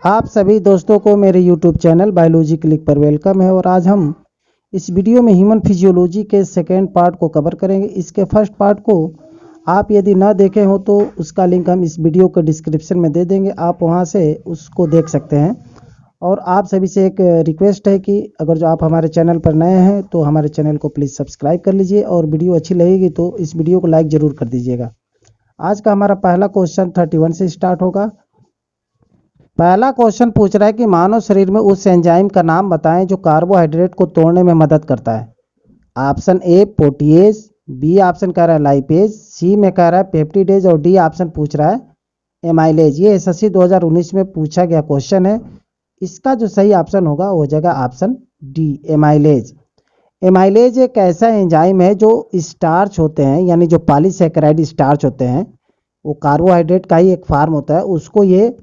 आप सभी दोस्तों को मेरे YouTube चैनल बायोलॉजी क्लिक पर वेलकम है। और आज हम इस वीडियो में ह्यूमन फिजियोलॉजी के सेकेंड पार्ट को कवर करेंगे। इसके फर्स्ट पार्ट को आप यदि ना देखे हो तो उसका लिंक हम इस वीडियो के डिस्क्रिप्शन में दे देंगे, आप वहां से उसको देख सकते हैं। और आप सभी से एक रिक्वेस्ट है कि अगर जो आप हमारे चैनल पर नए हैं तो हमारे चैनल को प्लीज़ सब्सक्राइब कर लीजिए, और वीडियो अच्छी लगेगी तो इस वीडियो को लाइक ज़रूर कर दीजिएगा। आज का हमारा पहला क्वेश्चन 31 से स्टार्ट होगा। पहला क्वेश्चन पूछ रहा है कि मानव शरीर में उस एंजाइम का नाम बताएं जो कार्बोहाइड्रेट को तोड़ने में मदद करता है। Option A protease, B option कह रहा है लाइपेज, सी में कह रहा है पेप्टिडेज, और डी ऑप्शन पूछ रहा है एमाइलेज। ये एसएससी 2019 में पूछा गया क्वेश्चन है। इसका जो सही ऑप्शन होगा वो हो जाएगा ऑप्शन डी, एमाइलेज। एमाइलेज एक ऐसा एंजाइम है जो स्टार्च होते हैं, यानी जो पॉलीसैकेराइड स्टार्च होते हैं, वो कार्बोहाइड्रेट का ही एक फॉर्म होता है, उसको ये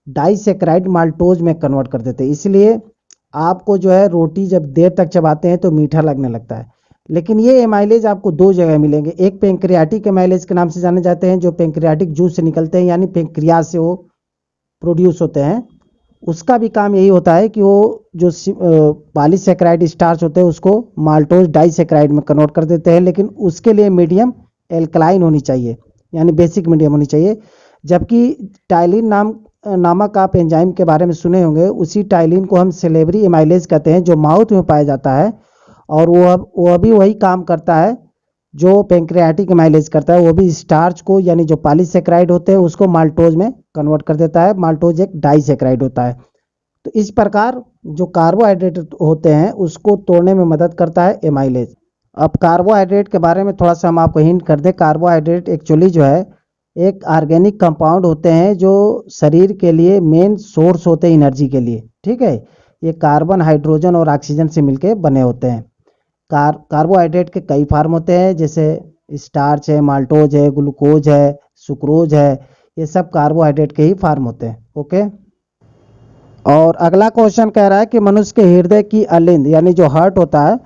डाइसैकेराइड माल्टोज में कन्वर्ट कर देते हैं। इसलिए आपको जो है रोटी जब देर तक चबाते हैं तो मीठा लगने लगता है। लेकिन ये एमाइलेज आपको दो जगह मिलेंगे। एक पेंक्रियाटिक एमाइलेज के नाम से जाने जाते हैं, जो पेंक्रियाटिक जूस से निकलते हैं, यानी पेंक्रियाज से वो प्रोड्यूस होते हैं। उसका भी काम यही होता है कि वो जो पॉलीसैकेराइड स्टार्च होते हैं उसको माल्टोज डाइसैकेराइड में कन्वर्ट कर देते हैं। लेकिन उसके लिए मीडियम एल्कलाइन होनी चाहिए, यानी बेसिक मीडियम होनी चाहिए। जबकि टाइलिन नामक आप एंजाइम के बारे में सुने होंगे, उसी टाइलिन को हम सेलेब्री एमाइलेज कहते हैं, जो माउथ में पाया जाता है। और वो भी वही काम करता है जो पेंक्रियाटिक एमाइलेज करता है। वो भी स्टार्च को, यानी जो पॉलीसैकेराइड होते हैं, उसको माल्टोज में कन्वर्ट कर देता है। माल्टोज एक डाइसैकेराइड होता है। तो इस प्रकार जो कार्बोहाइड्रेट होते हैं उसको तोड़ने में मदद करता है एमाइलेज। अब कार्बोहाइड्रेट के बारे में थोड़ा सा हम आपको हिंट कर दें। कार्बोहाइड्रेट एक्चुअली जो है एक ऑर्गेनिक कंपाउंड होते हैं जो शरीर के लिए मेन सोर्स होते हैं एनर्जी के लिए। ठीक है, ये कार्बन, हाइड्रोजन और ऑक्सीजन से मिलके बने होते हैं। कार्बोहाइड्रेट के कई फार्म होते हैं, जैसे स्टार्च है, माल्टोज है, ग्लूकोज है, सुक्रोज है। ये सब कार्बोहाइड्रेट के ही फार्म होते हैं। ओके। और अगला क्वेश्चन कह रहा है कि मनुष्य के हृदय की अलिंद, यानी जो हार्ट होता है,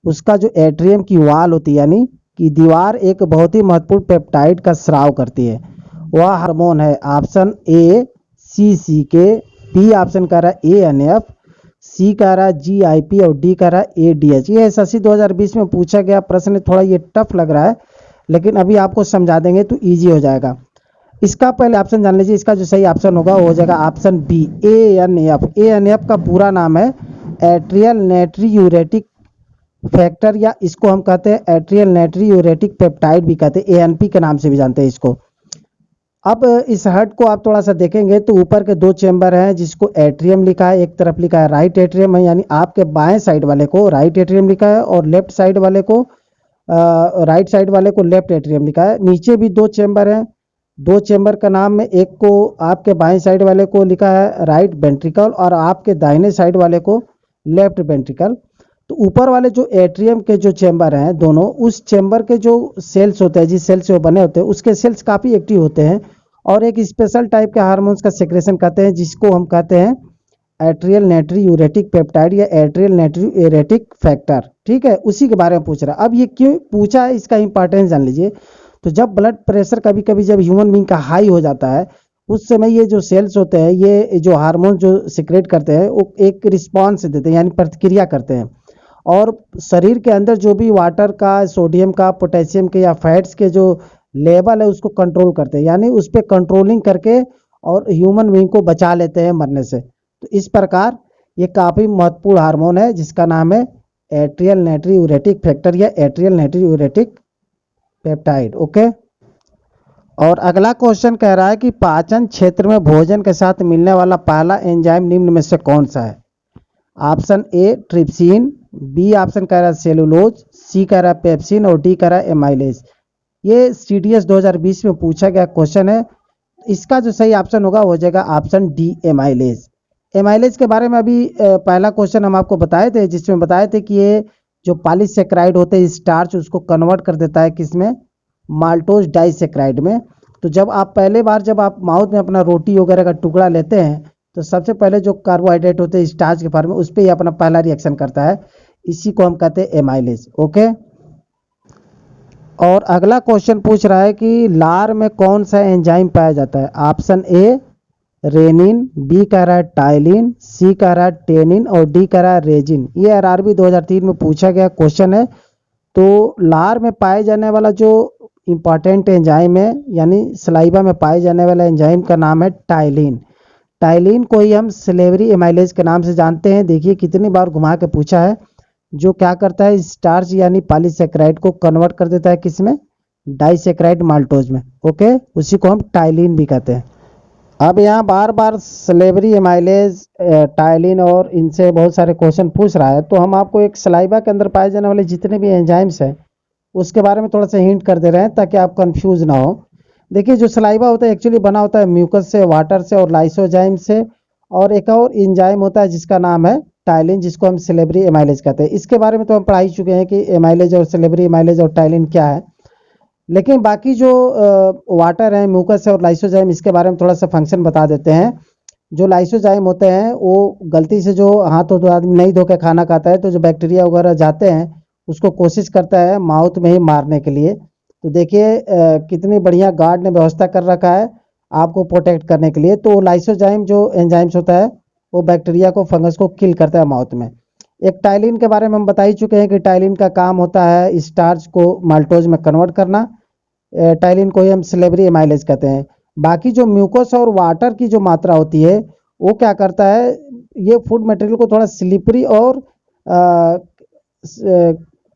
उसका जो एट्रियम की वाल होती है, यानी कि दीवार, एक बहुत ही महत्वपूर्ण पेप्टाइड का स्राव करती है। वह हार्मोन है। ऑप्शन ए सी के, बी ऑप्शन कह रहा है ANF, सी कह रहा है GIP, और डी कह रहा है ADH। ये एसएससी 2020 में पूछा गया प्रश्न। थोड़ा ये टफ लग रहा है, लेकिन अभी आपको समझा देंगे तो ईजी हो जाएगा। इसका पहले ऑप्शन जान लीजिए। इसका जो सही ऑप्शन होगा वो हो जाएगा ऑप्शन बी, ANF। ANF का पूरा नाम है एट्रियल नाइट्रियूरेटिक फैक्टर, या इसको हम कहते हैं एट्रियल नाइट्रियूरेटिक पेप्टाइड भी कहते हैं, ANP के नाम से भी जानते हैं इसको। अब इस हार्ट को आप थोड़ा सा देखेंगे तो ऊपर के दो चेंबर हैं जिसको एट्रियम लिखा है। एक तरफ लिखा है राइट एट्रियम है, यानी आपके बाएं साइड वाले को राइट एट्रियम लिखा है, और लेफ्ट साइड वाले को राइट साइड वाले को लेफ्ट एट्रियम लिखा है। नीचे भी दो चेंबर हैं। दो चेंबर का नाम में एक को आपके बाएं साइड वाले को लिखा है राइट वेंट्रिकल, और आपके दाहिने साइड वाले को लेफ्ट वेंट्रिकल। तो ऊपर वाले जो एट्रियम के जो चेंबर हैं दोनों, उस चेंबर के जो सेल्स होते हैं, जिस सेल से वो बने होते हैं, उसके सेल्स काफ़ी एक्टिव होते हैं और एक स्पेशल टाइप के हार्मोन्स का सेक्रेशन करते हैं, जिसको हम कहते हैं एट्रियल नाइट्रियूरेटिक पेप्टाइड या एट्रियल नाइट्रियूरेटिक फैक्टर। ठीक है, उसी के बारे में पूछ रहा है। अब ये क्यों पूछा है, इसका इंपॉर्टेंस जान लीजिए। तो जब ब्लड प्रेशर कभी कभी जब ह्यूमन बींग का हाई हो जाता है, उस समय ये जो सेल्स होते हैं, ये जो हार्मोन जो सिक्रेट करते हैं, वो एक रिस्पॉन्स देते हैं, यानी प्रतिक्रिया करते हैं। और शरीर के अंदर जो भी वाटर का, सोडियम का, पोटेशियम के या फैट्स के जो लेवल है उसको कंट्रोल करते हैं, यानी उस पर कंट्रोलिंग करके और ह्यूमन बींग को बचा लेते हैं मरने से। तो इस प्रकार ये काफ़ी महत्वपूर्ण हार्मोन है जिसका नाम है एट्रियल नाइट्रियूरेटिक फैक्टर या एट्रियल नाइट्रियूरेटिक पेप्टाइड। ओके। और अगला क्वेश्चन कह रहा है कि पाचन क्षेत्र में भोजन के साथ मिलने वाला पहला एंजाइम निम्न में से कौन सा है। Option A trypsin, B option कह रहा है सेलुलोज, सी कह रहा है पेप्सिन, और डी कह रहा है एमाइलेज। ये CDS 2020 में पूछा गया क्वेश्चन है। इसका जो सही ऑप्शन होगा हो जाएगा ऑप्शन डी, एमाइलेज। एमाइलेज के बारे में अभी पहला क्वेश्चन हम आपको बताए थे, जिसमें बताए थे कि ये जो पॉलीसैकेराइड होते हैं स्टार्च, उसको कन्वर्ट कर देता है किसमें, माल्टोज डाइसैकेराइड में। तो जब आप पहले बार जब आप माउथ में अपना रोटी वगैरह का टुकड़ा लेते हैं तो सबसे पहले जो कार्बोहाइड्रेट होते हैं स्टार्च के फॉर्म में, उस पर ही अपना पहला रिएक्शन करता है। इसी को हम कहते हैं एमाइलेज। ओके। और अगला क्वेश्चन पूछ रहा है कि लार में कौन सा एंजाइम पाया जाता है। ऑप्शन ए रेनिन, बी कह रहा है टाइलिन, सी कह रहा है टेनिन और डी कह रहा है रेजिन। ये आरआरबी 2003 में पूछा गया क्वेश्चन है। तो लार में पाए जाने वाला जो इम्पॉर्टेंट एंजाइम है यानी सलाइवा में पाए जाने वाला एंजाइम का नाम है टाइलिन। टाइलिन को ही हम सिलेवरी एमाइलेज के नाम से जानते हैं। देखिए कितनी बार घुमा के पूछा है। जो क्या करता है, स्टार्च यानी पॉलीसेकेराइड को कन्वर्ट कर देता है किसमें, डाइसेकेराइड माल्टोज में। ओके, उसी को हम टाइलिन भी कहते हैं। अब यहाँ बार बार सिलेवरी एमाइलेज, टाइलिन और इनसे बहुत सारे क्वेश्चन पूछ रहा है, तो हम आपको एक सलाइवा के अंदर पाए जाने वाले जितने भी एंजाइम्स हैं उसके बारे में थोड़ा सा हिंट कर दे रहे हैं ताकि आप कंफ्यूज ना हो। देखिए जो सलाइवा होता है एक्चुअली बना होता है म्यूकस से, वाटर से और लाइसोजाइम से, और एक और एंजाइम होता है जिसका नाम है टाइलिन, जिसको हम सिलेवरी एमाइलेज कहते हैं। इसके बारे में तो हम पढ़ा ही चुके हैं कि एमाइलेज और सिलेवरी एमाइलेज और टाइलिन क्या है। लेकिन बाकी जो वाटर है, म्यूकस है और लाइसोजाइम, इसके बारे में थोड़ा सा फंक्शन बता देते हैं। जो लाइसोजाइम होते हैं वो गलती से जो हाथों तो आदमी नहीं धो के खाना खाता है, तो जो बैक्टीरिया वगैरह जाते हैं उसको कोशिश करता है माउथ में ही मारने के लिए। तो देखिए कितनी बढ़िया गार्ड ने व्यवस्था कर रखा है आपको प्रोटेक्ट करने के लिए। तो लाइसोजाइम जो एंजाइम्स होता है वो बैक्टीरिया को, फंगस को किल करता है माउथ में। एक टाइलिन के बारे में हम बता ही चुके हैं कि टाइलिन का काम होता है स्टार्च को माल्टोज में कन्वर्ट करना। टाइलिन को ही हम सिलेवरी एमाइलेज कहते हैं। बाकी जो म्यूकोस और वाटर की जो मात्रा होती है वो क्या करता है, ये फूड मटेरियल को थोड़ा स्लिपरी और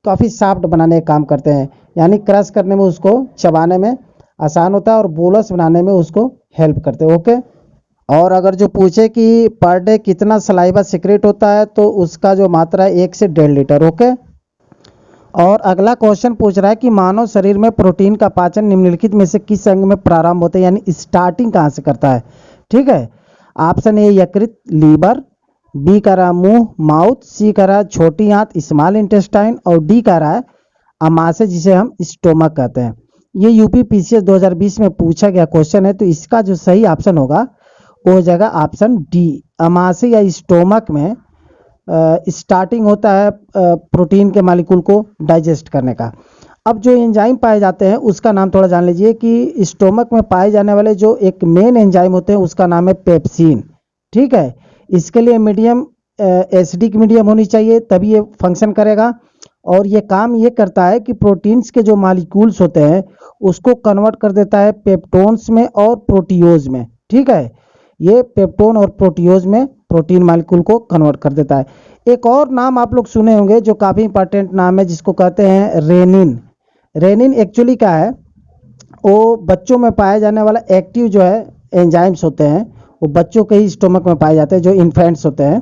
काफ़ी सॉफ्ट बनाने का काम करते हैं, यानी क्रश करने में, उसको चबाने में आसान होता है और बोलस बनाने में उसको हेल्प करते हैं। ओके, और अगर जो पूछे कि पर डे कितना सलाइवा सिक्रेट होता है तो उसका जो मात्रा है 1 से 1.5 लीटर। ओके, और अगला क्वेश्चन पूछ रहा है कि मानव शरीर में प्रोटीन का पाचन निम्नलिखित में से किस अंग में प्रारंभ होता है, यानी स्टार्टिंग कहाँ से करता है। ठीक है, ऑप्शन ए यकृत लीवर, बी कह रहा मुंह माउथ, सी कह रहा छोटी आंत स्मॉल इंटेस्टाइन और डी कह रहा है अमाशय जिसे हम स्टोमक कहते हैं। ये यूपी पीसीएस 2020 में पूछा गया क्वेश्चन है। तो इसका जो सही ऑप्शन होगा वो हो जाएगा ऑप्शन डी, अमाशय या स्टोमक में स्टार्टिंग होता है प्रोटीन के मालिक्यूल को डाइजेस्ट करने का। अब जो एंजाइम पाए जाते हैं उसका नाम थोड़ा जान लीजिए कि स्टोमक में पाए जाने वाले जो एक मेन एंजाइम होते हैं उसका नाम है पेप्सिन। ठीक है, इसके लिए मीडियम एसिडिक मीडियम होनी चाहिए तभी ये फंक्शन करेगा। और ये काम ये करता है कि प्रोटीन्स के जो मालिक्यूल्स होते हैं उसको कन्वर्ट कर देता है पेप्टोन्स में और प्रोटियोज में। ठीक है, ये पेप्टोन और प्रोटियोज में प्रोटीन मालिक्यूल को कन्वर्ट कर देता है। एक और नाम आप लोग सुने होंगे जो काफ़ी इंपॉर्टेंट नाम है जिसको कहते हैं रेनिन। रेनिन एक्चुअली क्या है, वो बच्चों में पाया जाने वाला एक्टिव जो है एंजाइम्स होते हैं वो बच्चों के ही स्टोमक में पाए जाते हैं, जो इन्फेंट्स होते हैं।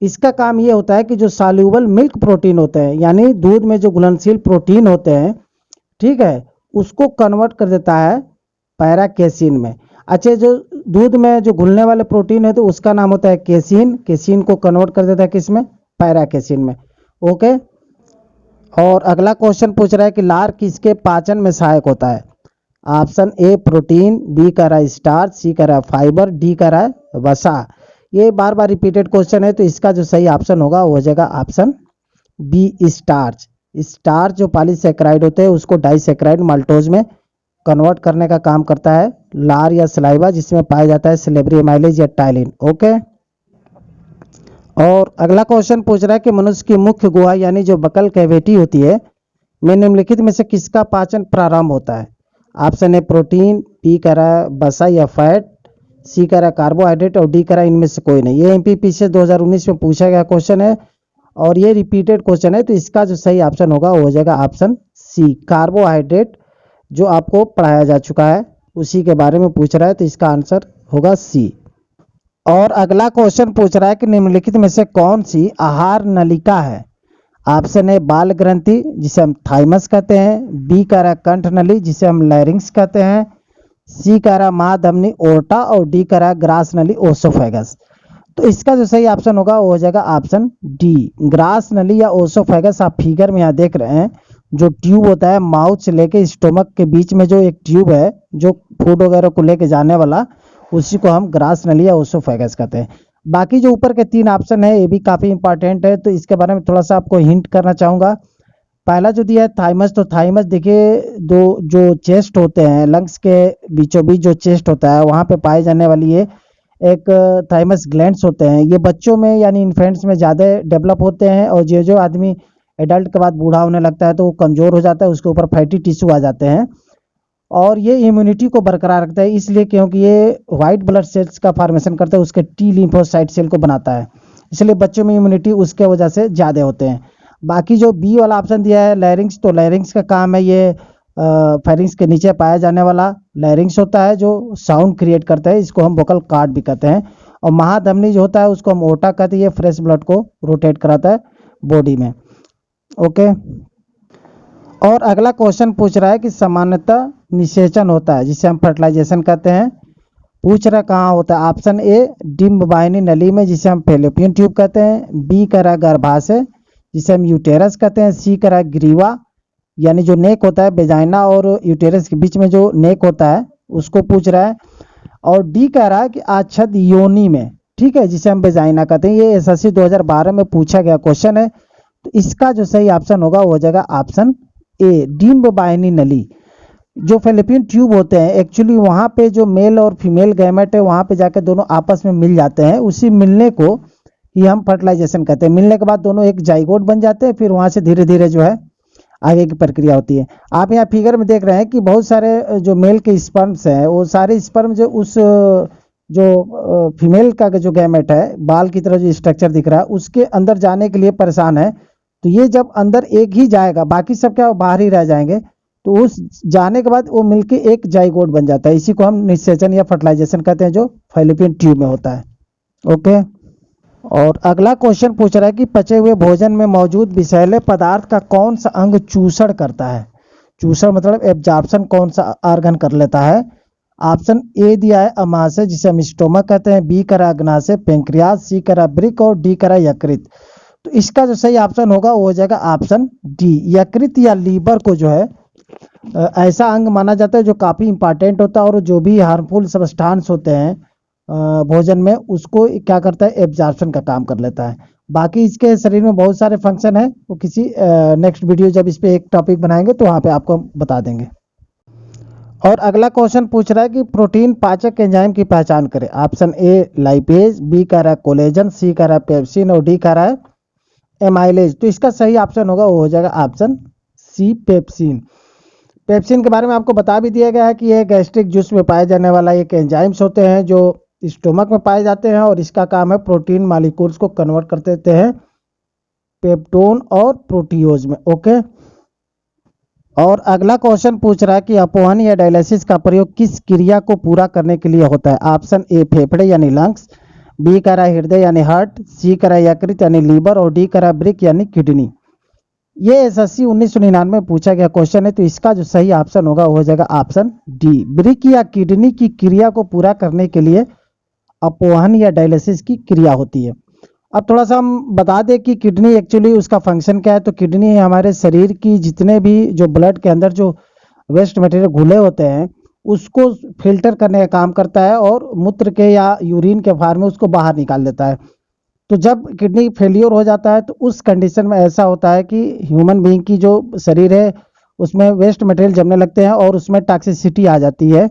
इसका काम ये होता है कि जो सॉल्यूबल मिल्क प्रोटीन होते हैं यानी दूध में जो घुलनशील प्रोटीन होते हैं, ठीक है, उसको कन्वर्ट कर देता है पैराकेसिन में। अच्छा, जो दूध में जो घुलने वाले प्रोटीन है तो उसका नाम होता है केसिन। केसिन को कन्वर्ट कर देता है किसमें, पैराकेसिन में। ओके, और अगला क्वेश्चन पूछ रहा है कि लार किसके पाचन में सहायक होता है। ऑप्शन ए प्रोटीन, बी कह रहा है स्टार्च, सी कह रहा है फाइबर, डी कह रहा है वसा। ये बार बार रिपीटेड क्वेश्चन है तो इसका जो सही ऑप्शन होगा वो हो जाएगा ऑप्शन बी स्टार्च। स्टार्च जो पॉलीसेकेराइड होते हैं उसको डाइसेकेराइड माल्टोज में कन्वर्ट करने का काम करता है लार या सलाइवा, जिसमें पाया जाता है सिलेवरी एमाइलेज या टाइलिन। ओके, और अगला क्वेश्चन पूछ रहा है कि मनुष्य की मुख्य गुहा यानी जो बकल कैविटी होती है में निम्नलिखित में से किसका पाचन प्रारंभ होता है। ऑप्शन ए प्रोटीन, बी कह रहा है वसा या फैट, सी कह रहा है कार्बोहाइड्रेट और डी कह रहा है इनमें से कोई नहीं। ये एमपीपीसीएस 2019 में पूछा गया क्वेश्चन है और ये रिपीटेड क्वेश्चन है। तो इसका जो सही ऑप्शन होगा वो हो जाएगा ऑप्शन सी, कार्बोहाइड्रेट, जो आपको पढ़ाया जा चुका है उसी के बारे में पूछ रहा है। तो इसका आंसर होगा सी। और अगला क्वेश्चन पूछ रहा है कि निम्नलिखित में से कौन सी आहार नलिका है। ऑप्शन ए बाल ग्रंथि जिसे हम थाइमस कहते हैं, बी कह रहा है कंठ नली जिसे हम लैरिंग्स कहते हैं, सी कह रहा है महाधमनी ओर्टा और डी कह रहा है ग्रास नली ओसोफेगस। तो इसका जो सही ऑप्शन होगा वो हो जाएगा ऑप्शन डी, ग्रास नली या ओसोफेगस। आप फिगर में यहाँ देख रहे हैं जो ट्यूब होता है माउथ से लेके स्टोमक के बीच में जो एक ट्यूब है जो फूड वगैरह को लेके जाने वाला, उसी को हम ग्रास नली या ओसोफेगस कहते हैं। बाकी जो ऊपर के 3 ऑप्शन है ये भी काफ़ी इंपॉर्टेंट है तो इसके बारे में थोड़ा सा आपको हिंट करना चाहूँगा। पहला जो दिया है थाइमस, तो थाइमस देखिए जो चेस्ट होते हैं, लंग्स के बीचों बीच जो चेस्ट होता है वहाँ पे पाए जाने वाली ये एक थाइमस ग्लैंड्स होते हैं, ये बच्चों में यानी इन्फेंट्स में ज़्यादा डेवलप होते हैं, और जो आदमी एडल्ट के बाद बूढ़ा होने लगता है तो वो कमज़ोर हो जाता है, उसके ऊपर फैटी टिश्यू आ जाते हैं। और ये इम्यूनिटी को बरकरार रखता है, इसलिए क्योंकि ये वाइट ब्लड सेल्स का फॉर्मेशन करता है, उसके टी लिम्फोसाइट सेल को बनाता है, इसलिए बच्चों में इम्यूनिटी उसके वजह से ज़्यादा होते हैं। बाकी जो बी वाला ऑप्शन दिया है लैरिंग्स, तो लैरिंग्स का काम है ये फेरिंग्स के नीचे पाया जाने वाला लैरिंग्स होता है जो साउंड क्रिएट करता है, इसको हम वोकल कॉर्ड भी कहते हैं। और महाधमनी जो होता है उसको हम ओटा कहते हैं, ये फ्रेश ब्लड को रोटेट कराता है बॉडी में। ओके, और अगला क्वेश्चन पूछ रहा है कि सामान्यतः निषेचन होता है जिसे हम फर्टिलाइजेशन कहते हैं, पूछ रहा कहाँ होता है। ऑप्शन ए डिम्ब वाहिनी नली में जिसे हम फेलोपियन ट्यूब कहते हैं, बी कह रहा है गर्भाशय जिसे हम यूटेरस कहते हैं, सी कह रहा है ग्रीवा यानी जो नेक होता है वेजाइना और यूटेरस के बीच में जो नेक होता है उसको पूछ रहा है, और डी कह रहा है कि आच्छद योनि में, ठीक है, जिसे हम वेजाइना कहते हैं। ये एसएससी 2012 में पूछा गया क्वेश्चन है, तो इसका जो सही ऑप्शन होगा वो हो जाएगा ऑप्शन ए डिम्ब वाहिनी नली। जो फेलोपियन ट्यूब होते हैं एक्चुअली वहाँ पे जो मेल और फीमेल गैमेट है वहाँ पे जाकर दोनों आपस में मिल जाते हैं, उसी मिलने को ही हम फर्टिलाइजेशन कहते हैं। मिलने के बाद दोनों एक जाइगोट बन जाते हैं, फिर वहाँ से धीरे धीरे जो है आगे की प्रक्रिया होती है। आप यहाँ फिगर में देख रहे हैं कि बहुत सारे जो मेल के स्पर्म्स हैं वो सारे स्पर्म जो उस जो फीमेल का जो गैमेट है बाल की तरह जो स्ट्रक्चर दिख रहा है उसके अंदर जाने के लिए परेशान है, तो ये जब अंदर एक ही जाएगा बाकी सब क्या बाहर ही रह जाएंगे, तो उस जाने के बाद वो मिलके एक जाइगोट बन जाता है, इसी को हम निषेचन या फर्टिलाइजेशन कहते हैं जो फेलोपियन ट्यूब में होता है। ओके, और अगला क्वेश्चन पूछ रहा है कि पचे हुए भोजन में मौजूद विषैले पदार्थ का कौन सा अंग चूषण करता है। चूषण मतलब एब्जॉर्प्शन कौन सा ऑर्गन कर लेता है। ऑप्शन ए दिया है अमाशय जिसे हम स्टोमक कहते हैं, बी करा अग्नाशय पेंक्रियाज, सी करा ब्रिक और डी करा यकृत। तो इसका जो सही ऑप्शन होगा वो हो जाएगा ऑप्शन डी, यकृत या लीवर को जो है ऐसा अंग माना जाता है जो काफ़ी इंपॉर्टेंट होता है, और जो भी हार्मफुल सब्सटेंस होते हैं भोजन में उसको क्या करता है एब्जॉर्प्शन का काम कर लेता है। बाकी इसके शरीर में बहुत सारे फंक्शन है, वो किसी नेक्स्ट वीडियो जब इस पे एक टॉपिक बनाएंगे तो वहाँ पे आपको बता देंगे। और अगला क्वेश्चन पूछ रहा है कि प्रोटीन पाचक एंजाइम की पहचान करें। ऑप्शन ए लाइपेज, बी कह रहा है कोलेजन, सी कह रहा है पेप्सिन और डी कह रहा है एमाइलेज। तो इसका सही ऑप्शन होगा वो हो जाएगा ऑप्शन सी पेप्सिन। पेप्सिन के बारे में आपको बता भी दिया गया है कि यह गैस्ट्रिक जूस में पाए जाने वाला एक एंजाइम्स होते हैं जो स्टोमक में पाए जाते हैं, और इसका काम है प्रोटीन मॉलिक्यूल्स को कन्वर्ट कर देते हैं पेप्टोन और प्रोटीओज में। ओके, और अगला क्वेश्चन पूछ रहा है कि अपोहन या डायलिसिस का प्रयोग किस क्रिया को पूरा करने के लिए होता है। ऑप्शन ए फेफड़े यानी लंग्स, बी कह रहा है हृदय यानी हार्ट, सी कह रहा है यकृत यानी लीवर और डी कह रहा है ब्रिक यानी किडनी। ये एसएससी 1999 में पूछा गया क्वेश्चन है, तो इसका जो सही ऑप्शन होगा वो हो जाएगा ऑप्शन डी, ब्रिक या किडनी की क्रिया को पूरा करने के लिए अपोहन या डायलिसिस की क्रिया होती है। अब थोड़ा सा हम बता दें कि किडनी एक्चुअली उसका फंक्शन क्या है। तो किडनी हमारे शरीर की जितने भी जो ब्लड के अंदर जो वेस्ट मटेरियल घुले होते हैं उसको फिल्टर करने का काम करता है, और मूत्र के या यूरिन के फॉर्म में उसको बाहर निकाल देता है। तो जब किडनी फेलियर हो जाता है तो उस कंडीशन में ऐसा होता है कि ह्यूमन बीइंग की जो शरीर है उसमें वेस्ट मटेरियल जमने लगते हैं और उसमें टॉक्सिसिटी आ जाती है।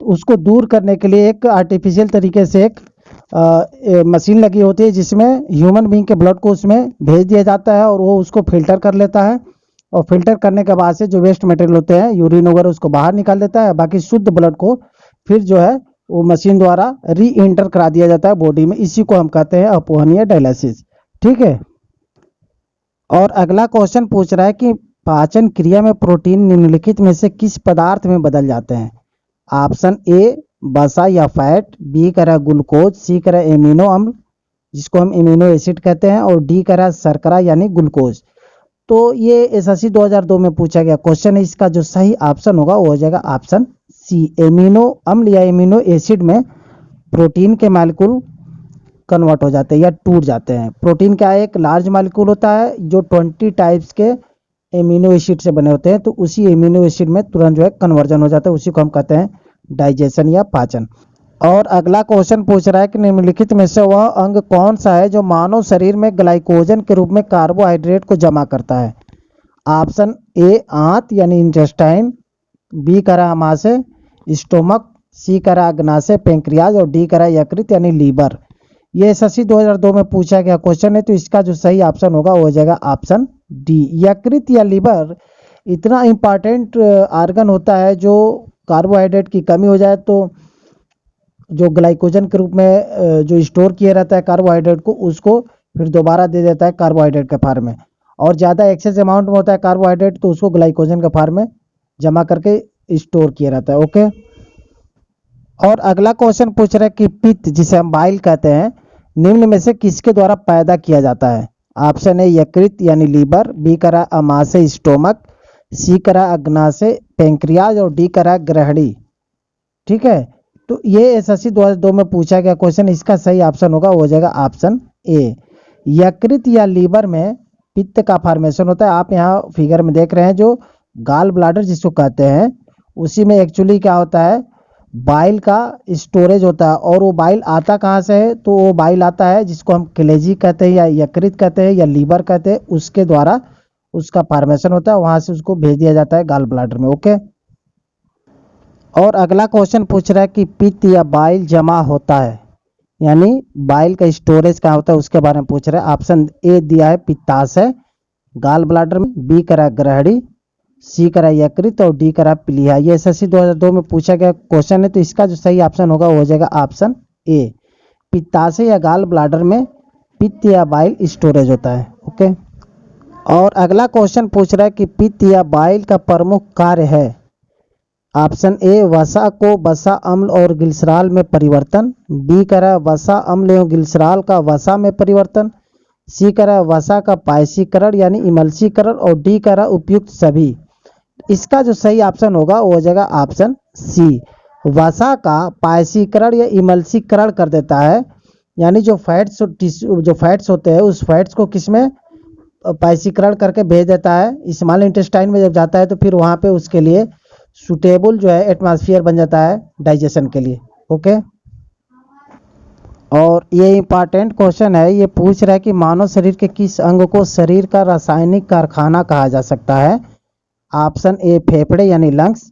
तो उसको दूर करने के लिए एक आर्टिफिशियल तरीके से एक मशीन लगी होती है जिसमें ह्यूमन बीइंग के ब्लड को उसमें भेज दिया जाता है और वो उसको फिल्टर कर लेता है, और फिल्टर करने के बाद से जो वेस्ट मटेरियल होते हैं यूरिन वगैरह उसको बाहर निकाल देता है। बाकी शुद्ध ब्लड को फिर जो है वो मशीन द्वारा री इंटर करा दिया जाता है बॉडी में, इसी को हम कहते हैं अपोहन या डायलिसिस। ठीक है, और अगला क्वेश्चन पूछ रहा है कि पाचन क्रिया में प्रोटीन निम्नलिखित में से किस पदार्थ में बदल जाते हैं। ऑप्शन ए वसा या फैट, बी कह रहा है ग्लूकोज, सी कह रहा है एमिनो अम्ल जिसको हम इम्यूनो एसिड कहते हैं, और डी कह रहा है शर्करा यानी ग्लूकोज। तो ये एसएससी 2002 में पूछा गया क्वेश्चन है, इसका जो सही ऑप्शन होगा वो हो जाएगा ऑप्शन सी, एमिनो अम्ल या एमिनो एसिड में प्रोटीन के मॉलिक्यूल कन्वर्ट हो जाते हैं या टूट जाते हैं। प्रोटीन क्या एक लार्ज मॉलिक्यूल होता है जो 20 टाइप्स के एमिनो एसिड से बने होते हैं, तो उसी एमिनो एसिड में तुरंत जो है कन्वर्जन हो जाता है, उसी को हम कहते हैं डाइजेशन या पाचन। और अगला क्वेश्चन पूछ रहा है कि निम्नलिखित में से वह अंग कौन सा है जो मानव शरीर में ग्लाइकोजन के रूप में कार्बोहाइड्रेट को जमा करता है। ऑप्शन ए आंत यानी इंटेस्टाइन, बी कह रहा है अमाशय, स्टोमक सी करा अग्नाशय पैंक्रियाज और डी करा यकृत यानी लीवर। ये एसएससी 2002 में पूछा गया क्वेश्चन है, तो इसका जो सही ऑप्शन होगा वो हो जाएगा ऑप्शन डी। यकृत या लीवर इतना इम्पॉर्टेंट आर्गन होता है जो कार्बोहाइड्रेट की कमी हो जाए तो जो ग्लाइकोजन के रूप में जो स्टोर किया रहता है कार्बोहाइड्रेट को, उसको फिर दोबारा दे देता है कार्बोहाइड्रेट के फॉर्म में, और ज़्यादा एक्सेस अमाउंट में होता है कार्बोहाइड्रेट तो उसको ग्लाइकोजन के फॉर्म में जमा करके स्टोर किया रहता है। ओके। और अगला क्वेश्चन पूछ रहा है कि पित्त जिसे हम बाइल कहते हैं निम्न में से किसके द्वारा पैदा किया जाता है। ऑप्शन ए यकृत यानी लीवर, बी करा अमाशय स्टोमक, सी करा अग्नाशय पैंक्रियाज और डी करा ग्रहणी। ठीक है, तो ये एसएससी 2002 में पूछा गया क्वेश्चन, इसका सही ऑप्शन होगा वो हो जाएगा ऑप्शन ए। यकृत या लीवर में पित्त का फॉर्मेशन होता है। आप यहाँ फिगर में देख रहे हैं जो गाल ब्लाडर जिसको कहते हैं, उसी में एक्चुअली क्या होता है, बाइल का स्टोरेज होता है। और वो बाइल आता कहाँ से है, तो वो बाइल आता है जिसको हम कलेजी कहते हैं या यकृत कहते हैं या लीवर कहते हैं, उसके द्वारा उसका फॉर्मेशन होता है, वहां से उसको भेज दिया जाता है गाल ब्लाडर में। ओके। और अगला क्वेश्चन पूछ रहा है कि पित्त या बाइल जमा होता है, यानी बाइल का स्टोरेज कहाँ होता है उसके बारे में पूछ रहा है। ऑप्शन ए दिया है पित्ताशय गाल ब्लाडर में, बी करा ग्रहणी, सी करा यकृत और डी करा प्लीहा। ये एसएससी 2002 में पूछा गया क्वेश्चन है, तो इसका जो सही ऑप्शन होगा वो हो जाएगा ऑप्शन ए। पित्ताशय या गाल ब्लाडर में पित्त या बाइल स्टोरेज होता है। ओके। और अगला क्वेश्चन पूछ रहा है कि पित्त या बाइल का प्रमुख कार्य है। ऑप्शन ए वसा को वसा अम्ल और ग्लिसरॉल में परिवर्तन, बी करा वसा अम्ल एवं ग्लिसरॉल का वसा में परिवर्तन, सी करा वसा का पायसीकरण यानी इमल्सीकरण और डी करा उपयुक्त सभी। इसका जो सही ऑप्शन होगा वो हो जाएगा ऑप्शन सी। वसा का पायसीकरण या इमल्सीकरण कर देता है, यानी जो फैट्स होते हैं उस फैट्स को किसमें पायसीकरण करके भेज देता है स्मॉल इंटेस्टाइन में। जब जाता है तो फिर वहाँ पे उसके लिए सूटेबल जो है एटमॉस्फेयर बन जाता है डाइजेशन के लिए। ओके। और ये इंपॉर्टेंट क्वेश्चन है, ये पूछ रहा है कि मानव शरीर के किस अंग को शरीर का रासायनिक कारखाना कहा जा सकता है। ऑप्शन ए फेफड़े यानी लंग्स,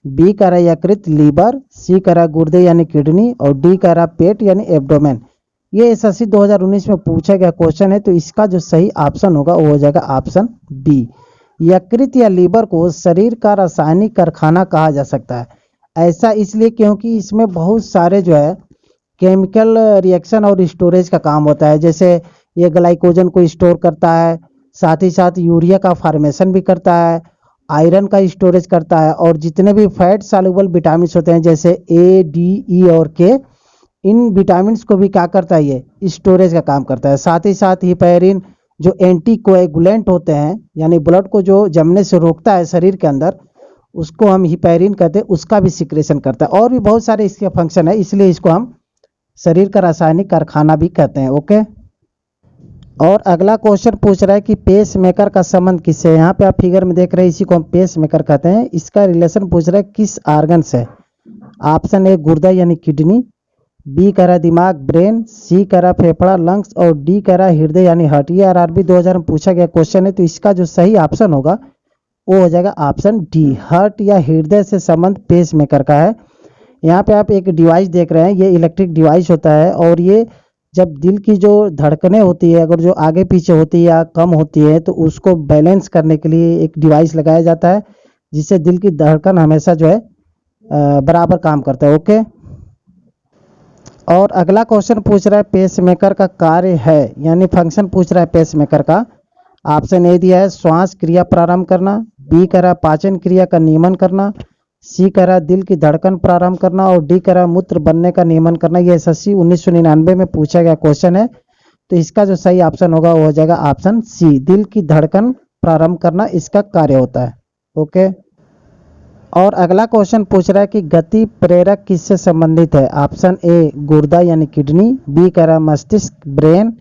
बी करा यकृत लीवर, सी करा गुर्दे यानी किडनी और डी करा पेट यानी एब्डोमेन। ये एसएससी 2019 में पूछा गया क्वेश्चन है, तो इसका जो सही ऑप्शन होगा वो हो जाएगा ऑप्शन बी। यकृत या लीवर को शरीर का रासायनिक कारखाना कहा जा सकता है। ऐसा इसलिए क्योंकि इसमें बहुत सारे जो है केमिकल रिएक्शन और स्टोरेज का काम होता है। जैसे ये ग्लाइकोजन को स्टोर करता है, साथ ही साथ यूरिया का फॉर्मेशन भी करता है, आयरन का स्टोरेज करता है, और जितने भी फैट सॉल्युबल विटामिन होते हैं जैसे ए डी ई और के, इन विटामिन को भी क्या करता है, ये स्टोरेज का काम करता है। साथ ही साथ हिपैरिन जो एंटी कोएगुलेंट होते हैं, यानी ब्लड को जो जमने से रोकता है शरीर के अंदर, उसको हम हिपैरिन कहते हैं, उसका भी सिक्रेशन करता है। और भी बहुत सारे इसके फंक्शन है, इसलिए इसको हम शरीर का रासायनिक कारखाना भी कहते हैं। ओके। और अगला क्वेश्चन पूछ रहा है कि पेस मेकर का संबंध किससे है। यहाँ पे आप फिगर में देख रहे हैं, इसी को हम पेस मेकर कहते हैं। इसका रिलेशन पूछ रहा है किस आर्गन से। ऑप्शन ए गुर्दा यानी किडनी, बी करा दिमाग ब्रेन, सी करा फेफड़ा लंग्स और डी करा हृदय यानी हार्ट। ये आरआरबी 2000 में पूछा गया क्वेश्चन है, तो इसका जो सही ऑप्शन होगा वो हो जाएगा ऑप्शन डी। हार्ट या हृदय से संबंध पेस मेकर का है। यहाँ पे आप एक डिवाइस देख रहे हैं, ये इलेक्ट्रिक डिवाइस होता है, और ये जब दिल की जो धड़कनें होती है अगर जो आगे पीछे होती है या कम होती है, तो उसको बैलेंस करने के लिए एक डिवाइस लगाया जाता है, जिससे दिल की धड़कन हमेशा जो है बराबर काम करता है। ओके। और अगला क्वेश्चन पूछ रहा है पेस मेकर का कार्य है, यानी फंक्शन पूछ रहा है पेस मेकर का। ऑप्शन ए दिया है श्वास क्रिया प्रारंभ करना, बी करा पाचन क्रिया का नियमन करना, सी करा दिल की धड़कन प्रारंभ करना और डी करा मूत्र बनने का नियमन करना। ये एसएससी 1999 में पूछा गया क्वेश्चन है, तो इसका जो सही ऑप्शन होगा वो हो जाएगा ऑप्शन सी। दिल की धड़कन प्रारंभ करना इसका कार्य होता है। ओके। और अगला क्वेश्चन पूछ रहा है कि गति प्रेरक किससे संबंधित है। ऑप्शन ए गुर्दा यानी किडनी, बी करा मस्तिष्क ब्रेन,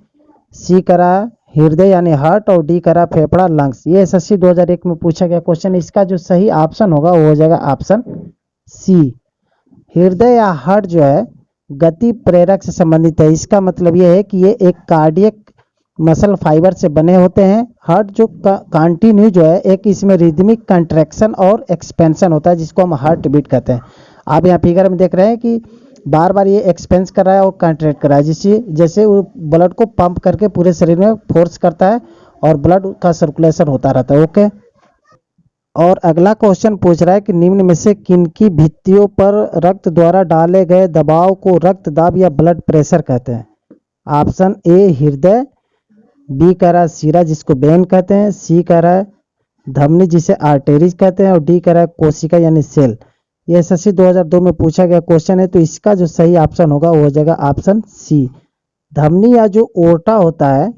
सी करा हृदय यानी हार्ट और डी करा फेफड़ा लंग्स। ये एसएससी 2001 में पूछा गया क्वेश्चन, इसका जो सही ऑप्शन होगा वो हो जाएगा ऑप्शन सी। हृदय या हार्ट जो है गति प्रेरक से संबंधित है। इसका मतलब ये है कि ये एक कार्डियक मसल फाइबर से बने होते हैं। हार्ट जो कंटिन्यू जो है एक इसमें रिदमिक कंट्रैक्शन और एक्सपेंशन होता है, जिसको हम हार्ट बीट कहते हैं। आप यहाँ फिगर में देख रहे हैं कि बार बार ये एक्सपेंस कर रहा है और कंट्रैक्ट कर रहा है, जिससे जैसे वो ब्लड को पंप करके पूरे शरीर में फोर्स करता है और ब्लड का सर्कुलेशन होता रहता है। ओके। और अगला क्वेश्चन पूछ रहा है कि निम्न में से किनकी भित्तियों पर रक्त द्वारा डाले गए दबाव को रक्तदाब या ब्लड प्रेशर कहते हैं। ऑप्शन ए हृदय, बी कह रहा है सीरा जिसको वेन कहते हैं, सी कह रहा है धमनी जिसे आर्टेरीज कहते हैं, और डी कह रहा है कोशिका यानी सेल। ये एसएससी 2002 में पूछा गया क्वेश्चन है, तो इसका जो सही ऑप्शन होगा वो हो जाएगा ऑप्शन सी धमनी या जो ओर्टा होता है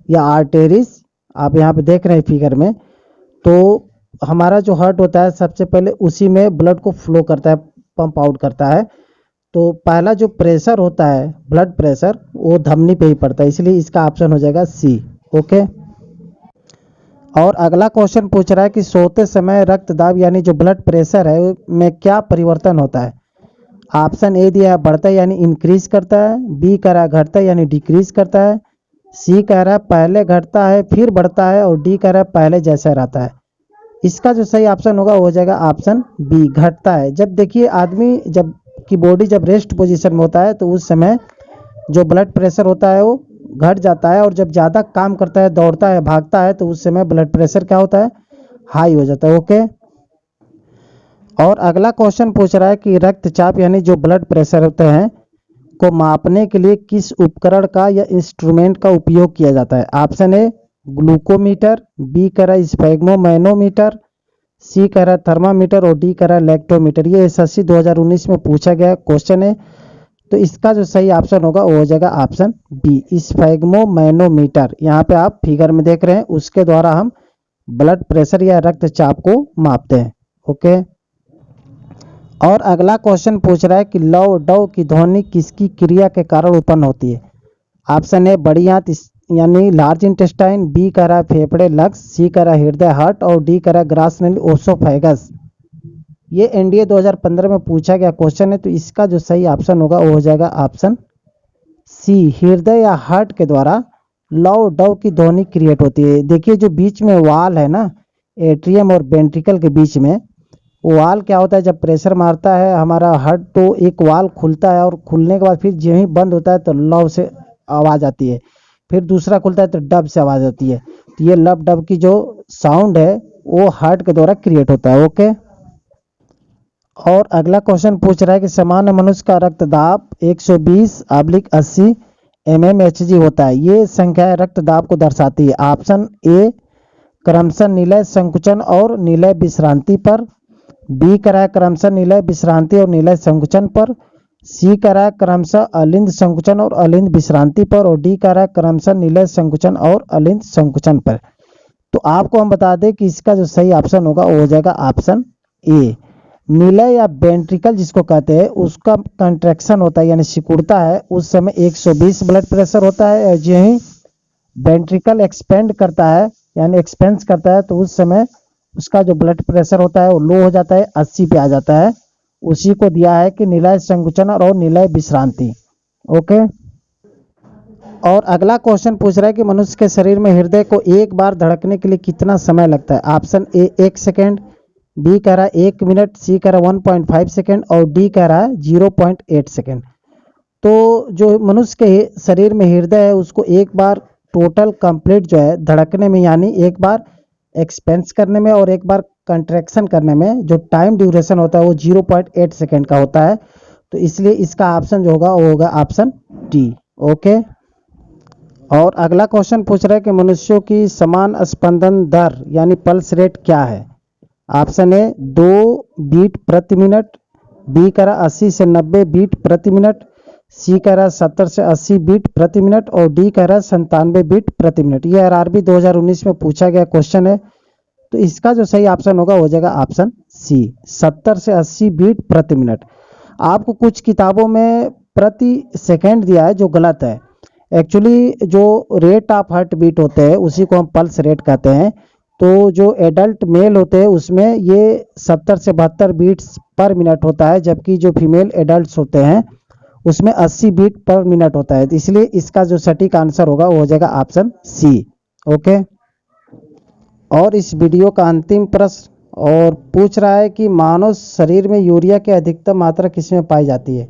या आर्टेरीज। आप यहाँ पे देख रहे हैं फिगर में, तो हमारा जो हार्ट होता है सबसे पहले उसी में ब्लड को फ्लो करता है, पंप आउट करता है। तो पहला जो प्रेशर होता है ब्लड प्रेशर वो धमनी पे ही पड़ता है, इसलिए इसका ऑप्शन हो जाएगा सी। ओके। और अगला क्वेश्चन पूछ रहा है कि सोते समय रक्तदाब यानी जो ब्लड प्रेशर है में क्या परिवर्तन होता है। ऑप्शन ए दिया है बढ़ता है यानी इंक्रीज करता है, बी कह रहा है घटता है यानी डिक्रीज करता है, सी कह रहा है पहले घटता है फिर बढ़ता है, और डी कह रहा है पहले जैसा रहता है। इसका जो सही ऑप्शन होगा वो हो जाएगा ऑप्शन बी घटता है। जब देखिए आदमी जब की बॉडी जब रेस्ट पोजीशन में होता है तो उस समय जो ब्लड प्रेशर होता है वो घट जाता है, और जब ज़्यादा काम करता है दौड़ता है भागता है तो उस समय ब्लड प्रेशर क्या होता है हाई हो जाता है। ओके। और अगला क्वेश्चन पूछ रहा है कि रक्तचाप यानी जो ब्लड प्रेशर होते हैं को मापने के लिए किस उपकरण का या इंस्ट्रूमेंट का उपयोग किया जाता है। ऑप्शन ए ग्लूकोमीटर, बी कह रहा है स्फेग्मोमैनोमीटर, सी कह रहा है थर्मामीटर, और डी कह रहा है लैक्टोमीटर। ये एसएससी 2019 में पूछा गया क्वेश्चन है, तो इसका जो सही ऑप्शन होगा वो हो जाएगा ऑप्शन बी स्फेग्मोमैनोमीटर। यहाँ पे आप फिगर में देख रहे हैं, उसके द्वारा हम ब्लड प्रेशर या रक्तचाप को मापते हैं। ओके। और अगला क्वेश्चन पूछ रहा है कि लव डव की ध्वनि किसकी क्रिया के कारण उत्पन्न होती है। ऑप्शन ए बड़ी आंत यानी लार्ज इंटेस्टाइन, बी कह रहा है फेफड़े लंग्स, सी कह रहा है हृदय हार्ट, और डी कह रहा है ग्रासनली ओसोफेगस। ये एनडीए 2015 में पूछा गया क्वेश्चन है, तो इसका जो सही ऑप्शन होगा वो हो जाएगा ऑप्शन सी हृदय या हार्ट के द्वारा लव डव की ध्वनि क्रिएट होती है। देखिए जो बीच में वाल है ना एट्रियम और वेंट्रिकल के बीच में, वाल क्या होता है जब प्रेशर मारता है हमारा हार्ट तो एक वाल खुलता है, और खुलने के बाद फिर जो ही बंद होता है तो लव से आवाज़ आती है, फिर दूसरा खुलता है तो डब से आवाज़ आती है। तो ये लब डब की जो साउंड है वो हार्ट के द्वारा क्रिएट होता है। ओके। और अगला क्वेश्चन पूछ रहा है कि सामान्य मनुष्य का रक्तदाब 120/80 mmHg होता है। ये संख्या रक्तदाब को दर्शाती है। ऑप्शन ए क्रमशः निलय संकुचन और निलय विश्रांति पर, बी करा है क्रमशः निलय विश्रांति और निलय संकुचन पर, सी करा है क्रमशः अलिंद संकुचन और अलिंद विश्रांति पर, और डी करा है क्रमशः निलय संकुचन और अलिंद संकुचन पर। तो आपको हम बता दें कि इसका जो सही ऑप्शन होगा वो हो जाएगा ऑप्शन ए निलय या वेंट्रिकल जिसको कहते हैं उसका कंट्रैक्शन होता है यानी सिकुड़ता है, उस समय 120 ब्लड प्रेशर होता है। और यही वेंट्रिकल एक्सपेंड करता है यानी एक्सपेंस करता है तो उस समय उसका जो ब्लड प्रेशर होता है वो लो हो जाता है, 80 पे आ जाता है। उसी को दिया है कि निलय संकुचन और निलय विश्रांति। ओके। और अगला क्वेश्चन पूछ रहा है कि मनुष्य के शरीर में हृदय को एक बार धड़कने के लिए कितना समय लगता है। ऑप्शन ए 1 सेकेंड, बी कह रहा है 1 मिनट, सी कह रहा है 1.5 सेकेंड, और डी कह रहा है 0.8 सेकेंड। तो जो मनुष्य के शरीर में हृदय है उसको एक बार टोटल कंप्लीट जो है धड़कने में यानी एक बार एक्सपेंस करने में और एक बार कंट्रैक्शन करने में जो टाइम ड्यूरेशन होता है वो 0.8 सेकेंड का होता है। तो इसलिए इसका ऑप्शन जो होगा वो होगा ऑप्शन डी। ओके। और अगला क्वेश्चन पूछ रहा है कि मनुष्यों की समान स्पंदन दर यानी पल्स रेट क्या है। ऑप्शन ए 2 बीट प्रति मिनट, बी कह रहा 80 से 90 बीट प्रति मिनट, सी कह रहा 70 से 80 बीट प्रति मिनट, और डी कह रहा 97 बीट प्रति मिनट। ये आरआरबी 2019 में पूछा गया क्वेश्चन है, तो इसका जो सही ऑप्शन होगा हो जाएगा ऑप्शन सी 70 से 80 बीट प्रति मिनट। आपको कुछ किताबों में प्रति सेकेंड दिया है जो गलत है। एक्चुअली जो रेट ऑफ हार्ट बीट होते हैं उसी को हम पल्स रेट कहते हैं। तो जो एडल्ट मेल होते हैं उसमें ये 70 से 72 बीट्स पर मिनट होता है, जबकि जो फीमेल एडल्ट्स होते हैं उसमें 80 बीट पर मिनट होता है। तो इसलिए इसका जो सटीक आंसर होगा वो हो जाएगा ऑप्शन सी। ओके। और इस वीडियो का अंतिम प्रश्न और पूछ रहा है कि मानव शरीर में यूरिया की अधिकतम मात्रा किसमें पाई जाती है।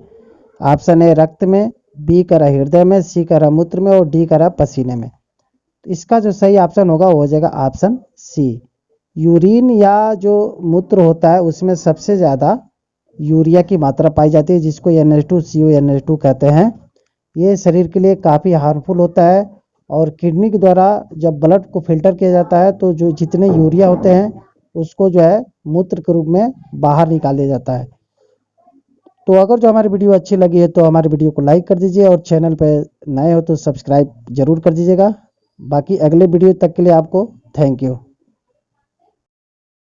ऑप्शन ए रक्त में, बी कह रहा है हृदय में, सी कह रहा है मूत्र में और डी कह रहा है पसीने में। तो इसका जो सही ऑप्शन होगा वो हो जाएगा ऑप्शन सी। यूरिन या जो मूत्र होता है उसमें सबसे ज़्यादा यूरिया की मात्रा पाई जाती है, जिसको NH2CO NH2 कहते हैं। ये शरीर के लिए काफ़ी हार्मफुल होता है और किडनी के द्वारा जब ब्लड को फिल्टर किया जाता है तो जो जितने यूरिया होते हैं उसको जो है मूत्र के रूप में बाहर निकाल लिया जाता है। तो अगर जो हमारी वीडियो अच्छी लगी है तो हमारी वीडियो को लाइक कर दीजिए और चैनल पे नए हो तो सब्सक्राइब जरूर कर दीजिएगा। बाकी अगले वीडियो तक के लिए आपको थैंक यू।